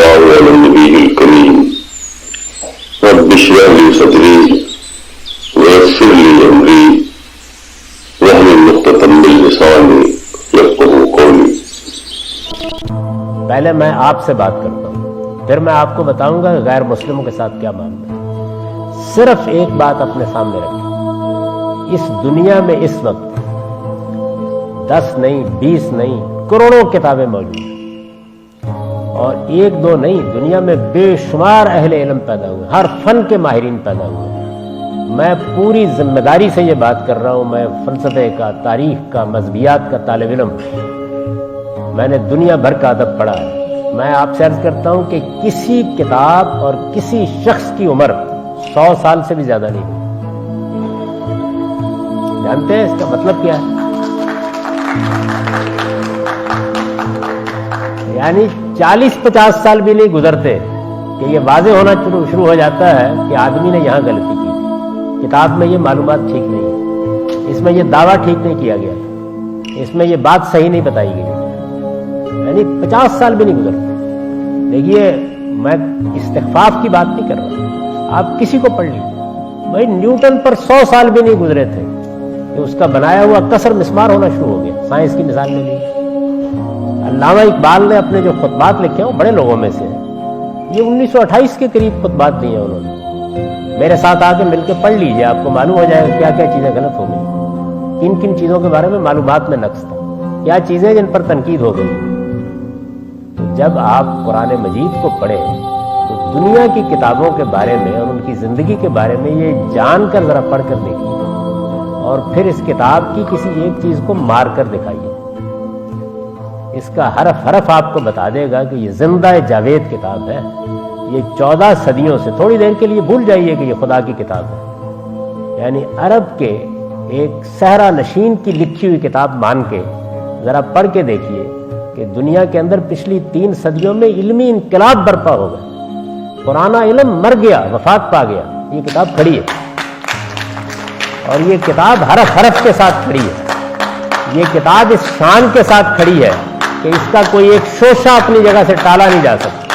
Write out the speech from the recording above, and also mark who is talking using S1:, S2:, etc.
S1: الله على النبي الكريم رب اشرح لي صدري ويسر لي أمري واحلل عقدة من لساني يفقهوا قولي۔
S2: پہلے میں آپ سے بات کرتا ہوں، پھر میں آپ کو بتاؤں گا کہ غیر مسلموں کے ساتھ کیا معاملہ ہے۔ صرف ایک بات اپنے سامنے رکھیں، اس دنیا میں اس وقت 10 نہیں 20 نہیں کروڑوں کتابیں موجود ہیں، اور 1-2 نہیں، دنیا میں بے شمار اہل علم پیدا ہوئے، ہر فن کے ماہرین پیدا ہوئے۔ میں پوری ذمہ داری سے یہ بات کر رہا ہوں، میں فلسفے کا، تاریخ کا، مذہبیات کا طالب علم، میں نے دنیا بھر کا ادب پڑھا ہے۔ میں آپ سے عرض کرتا ہوں کہ کسی کتاب اور کسی شخص کی عمر 100 سال سے بھی زیادہ نہیں ہوئی۔ جانتے ہیں اس کا مطلب کیا ہے؟ یعنی 40-50 سال بھی نہیں گزرتے کہ یہ واضح ہونا شروع ہو جاتا ہے کہ آدمی نے یہاں غلطی کی، کتاب میں یہ معلومات ٹھیک نہیں ہے، اس میں یہ دعویٰ ٹھیک نہیں کیا گیا، اس میں یہ بات صحیح نہیں بتائی گئی۔ یعنی 50 سال بھی نہیں گزرتے۔ دیکھیے، میں استخفاف کی بات نہیں کر رہا، آپ کسی کو پڑھ لیجیے، بھائی نیوٹن پر 100 سال بھی نہیں گزرے تھے کہ اس کا بنایا ہوا کسر مسمار ہونا شروع ہو گیا۔ سائنس کی مثال لے لیجیے، علامہ اقبال نے اپنے جو خطبات لکھے ہیں وہ بڑے لوگوں میں سے ہیں، یہ 1928 کے قریب خطبات دیے ہیں انہوں نے۔ میرے ساتھ آ کے مل کے پڑھ لیجیے، آپ کو معلوم ہو جائے گا کیا کیا چیزیں غلط ہو گئی، کن کن چیزوں کے بارے میں معلومات میں نقص تھا، کیا چیزیں جن پر تنقید ہو گئی۔ تو جب آپ قرآن مجید کو پڑھیں تو دنیا کی کتابوں کے بارے میں اور ان کی زندگی کے بارے میں یہ جان کر ذرا پڑھ کر دیکھیے، اور پھر اس کتاب کی کسی ایک چیز کو مار کر دکھائیے۔ اس کا حرف حرف آپ کو بتا دے گا کہ یہ زندہ جاوید کتاب ہے، یہ 14 صدیوں سے، تھوڑی دیر کے لیے بھول جائیے کہ یہ خدا کی کتاب ہے، یعنی عرب کے ایک صحرا نشین کی لکھی ہوئی کتاب مان کے ذرا پڑھ کے دیکھیے کہ دنیا کے اندر پچھلی 3 صدیوں میں علمی انقلاب برپا ہو گیا، پرانا علم مر گیا، وفات پا گیا، یہ کتاب کھڑی ہے، اور یہ کتاب حرف حرف کے ساتھ کھڑی ہے، یہ کتاب اس شان کے ساتھ کھڑی ہے کہ اس کا کوئی ایک شوشہ اپنی جگہ سے ٹالا نہیں جا سکتا۔